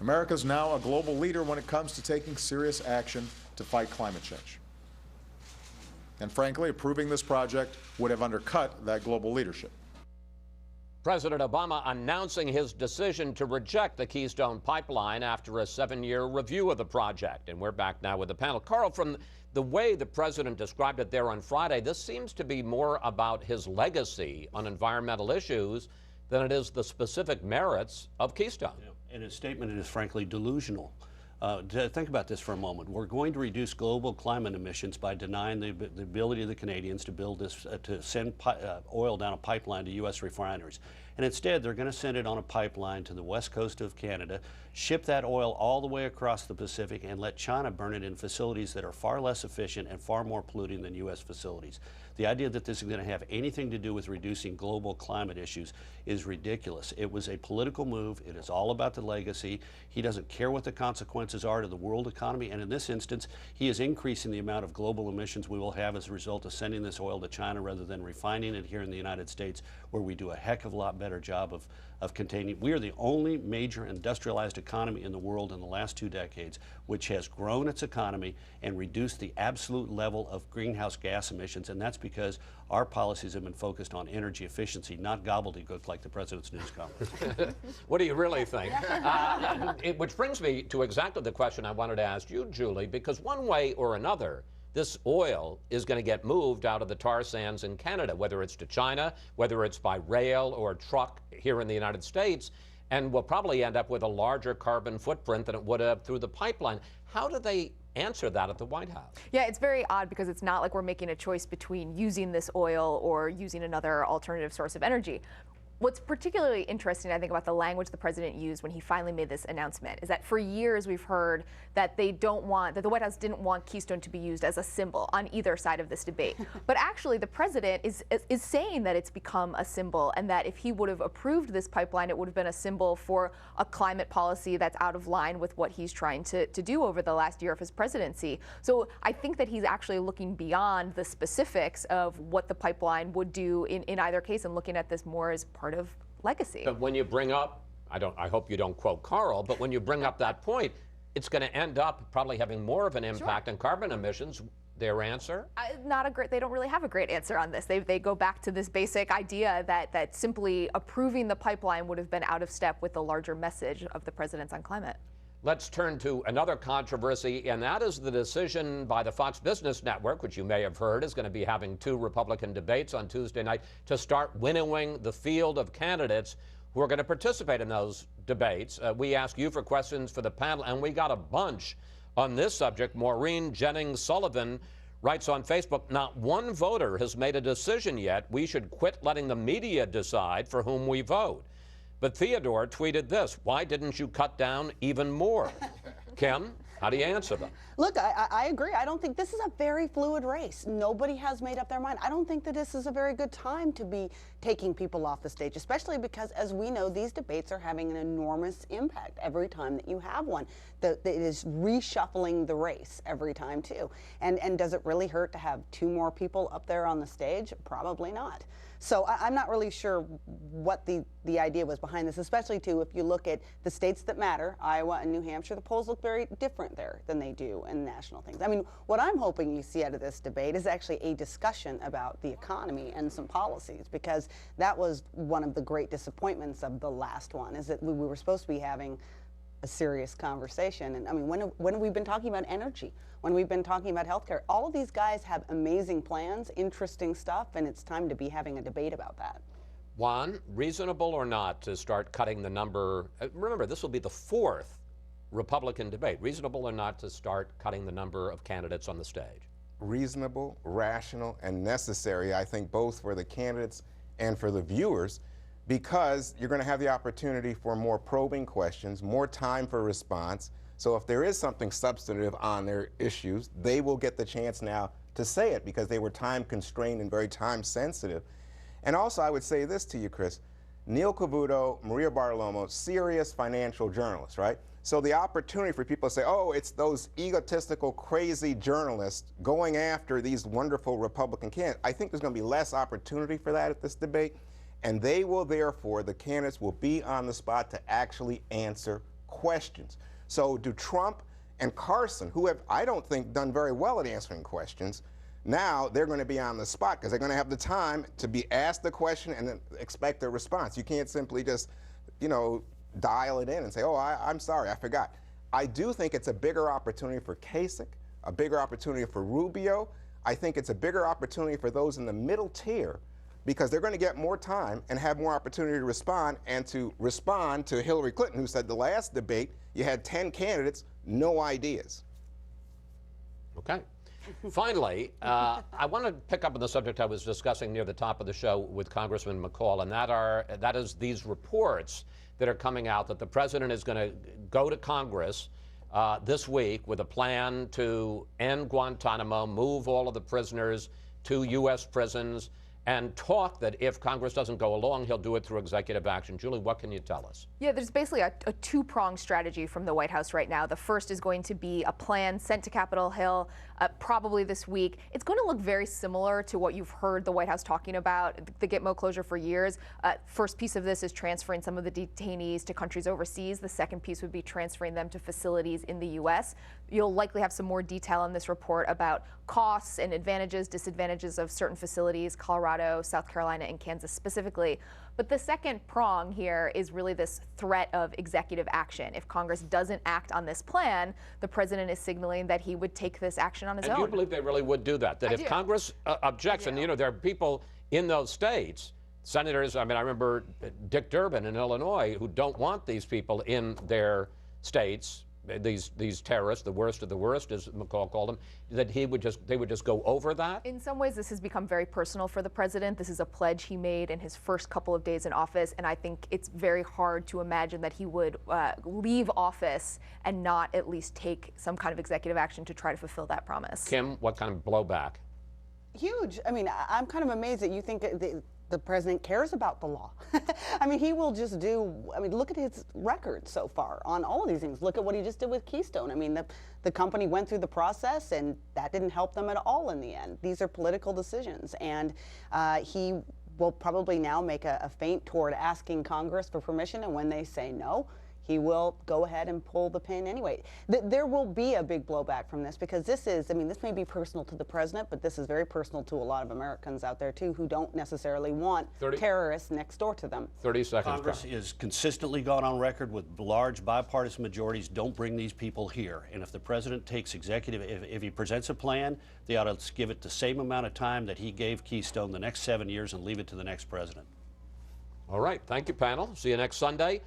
America is now a global leader when it comes to taking serious action to fight climate change. And frankly, approving this project would have undercut that global leadership. President Obama announcing his decision to reject the Keystone Pipeline after a 7-year review of the project. And we're back now with the panel. Karl, from the way the president described it there on Friday, this seems to be more about his legacy on environmental issues than it is the specific merits of Keystone. Yeah, in his statement, it is frankly delusional. Think about this for a moment. We're going to reduce global climate emissions by denying the ability of the Canadians to build this, to send oil down a pipeline to U.S. refineries. And instead, they're going to send it on a pipeline to the west coast of Canada, ship that oil all the way across the Pacific, and let China burn it in facilities that are far less efficient and far more polluting than U.S. facilities. The idea that this is going to have anything to do with reducing global climate issues is ridiculous. It was a political move. It is all about the legacy. He doesn't care what the consequences are to the world economy, and in this instance, he is increasing the amount of global emissions we will have as a result of sending this oil to China rather than refining it here in the United States, where we do a heck of a lot better job of containing. We are the only major industrialized economy in the world in the last 2 decades which has grown its economy and reduced the absolute level of greenhouse gas emissions, and that's because our policies have been focused on energy efficiency, not gobbledygook like the president's news conference. What do you really think? Which brings me to exactly the question I wanted to ask you, Julie, because one way or another, this oil is going to get moved out of the tar sands in Canada, whether it's to China, whether it's by rail or truck here in the United States, and will probably end up with a larger carbon footprint than it would have through the pipeline. How do they answer that at the White House? Yeah, it's very odd because it's not like we're making a choice between using this oil or using another alternative source of energy. What's particularly interesting, I think, about the language the president used when he finally made this announcement is that for years we've heard that that the White House didn't want Keystone to be used as a symbol on either side of this debate. But actually, the president is saying that it's become a symbol, and that if he would have approved this pipeline, it would have been a symbol for a climate policy that's out of line with what he's trying to do over the last year of his presidency. So I think that he's actually looking beyond the specifics of what the pipeline would do in either case and looking at this more as part of legacy. But when you bring up, I hope you don't quote Karl, but when you bring up that point, it's going to end up probably having more of an impact on carbon emissions. Their answer? They don't really have a great answer on this. They go back to this basic idea that simply approving the pipeline would have been out of step with the larger message of the president's on climate. Let's turn to another controversy, and that is the decision by the Fox Business Network, which you may have heard is going to be having 2 Republican debates on Tuesday night, to start winnowing the field of candidates who are going to participate in those debates. We asked you for questions for the panel, and we got a bunch on this subject. Maureen Jennings-Sullivan writes on Facebook, "Not one voter has made a decision yet. We should quit letting the media decide for whom we vote." But Theodore tweeted this: "Why didn't you cut down even more?" Kim, how do you answer them? Look, I agree. I don't think this is a very fluid race. Nobody has made up their mind. I don't think that this is a very good time to be taking people off the stage, especially because, as we know, these debates are having an enormous impact every time that you have one. It is reshuffling the race every time, too. And does it really hurt to have 2 more people up there on the stage? Probably not. So I'm not really sure what the idea was behind this, especially, too, if you look at the states that matter, Iowa and New Hampshire, the polls look very different there than they do in national things. I mean, what I'm hoping you see out of this debate is actually a discussion about the economy and some policies, because that was one of the great disappointments of the last one, is that we were supposed to be having a serious conversation. And I mean, when have we been talking about energy? When we've been talking about healthcare? All of these guys have amazing plans, interesting stuff, and it's time to be having a debate about that. Juan, reasonable or not to start cutting the number? Remember, this will be the 4th Republican debate. Reasonable or not to start cutting the number of candidates on the stage? Reasonable, rational, and necessary, I think, both for the candidates and for the viewers, because you're going to have the opportunity for more probing questions, more time for response. So if there is something substantive on their issues, they will get the chance now to say it, because they were time constrained and very time sensitive. And also, I would say this to you, Chris. Neil Cavuto, Maria Bartiromo, serious financial journalists, right? So the opportunity for people to say, oh, it's those egotistical, crazy journalists going after these wonderful Republican candidates. I think there's going to be less opportunity for that at this debate. And they will, therefore, the candidates will be on the spot to actually answer questions. So do Trump and Carson, who have, I don't think, done very well at answering questions, now they're going to be on the spot because they're going to have the time to be asked the question and then expect a response. You can't simply just, you know, dial it in and say, oh, I'm sorry, I forgot. I do think it's a bigger opportunity for Kasich, a bigger opportunity for Rubio. I think it's a bigger opportunity for those in the middle tier because they're going to get more time and have more opportunity to respond and to respond to Hillary Clinton, who said the last debate you had 10 candidates, no ideas. Okay. Finally, I want to pick up on the subject I was discussing near the top of the show with Congressman McCall, and that is these reports that are coming out that the president is going to go to Congress this week with a plan to end Guantanamo, move all of the prisoners to U.S. prisons, and talk that if Congress doesn't go along, he'll do it through executive action. Julie, what can you tell us? Yeah, there's basically a two-pronged strategy from the White House right now. The first is going to be a plan sent to Capitol Hill probably this week. It's going to look very similar to what you've heard the White House talking about, the Gitmo closure for years. First piece of this is transferring some of the detainees to countries overseas. The second piece would be transferring them to facilities in the U.S. You'll likely have some more detail in this report about costs and advantages, disadvantages of certain facilities, Colorado, South Carolina, and Kansas specifically. But the second prong here is really this threat of executive action. If Congress doesn't act on this plan, the president is signaling that he would take this action on his own. And you believe they really would do that? That if Congress objects, and you know, there are people in those states, senators, I mean, I remember Dick Durbin in Illinois, who don't want these people in their states, these terrorists, the worst of the worst, as McCall called them, that they would just go over that? In some ways, this has become very personal for the president. This is a pledge he made in his first couple of days in office, and I think it's very hard to imagine that he would leave office and not at least take some kind of executive action to try to fulfill that promise. Kim, what kind of blowback? Huge. I mean, I'm kind of amazed that you think the president cares about the law. I mean, he will just do, I mean, look at his record so far on all of these things. Look at what he just did with Keystone. I mean, the company went through the process and that didn't help them at all in the end. These are political decisions, and he will probably now make a feint toward asking Congress for permission, and when they say no, he will go ahead and pull the pin anyway. There will be a big blowback from this because this is, I mean, this may be personal to the president, but this is very personal to a lot of Americans out there too who don't necessarily want terrorists next door to them. 30 seconds. Congress is consistently gone on record with large bipartisan majorities, don't bring these people here. And if the president takes executive, if he presents a plan, they ought to give it the same amount of time that he gave Keystone, the next 7 years, and leave it to the next president. All right. Thank you, panel. See you next Sunday.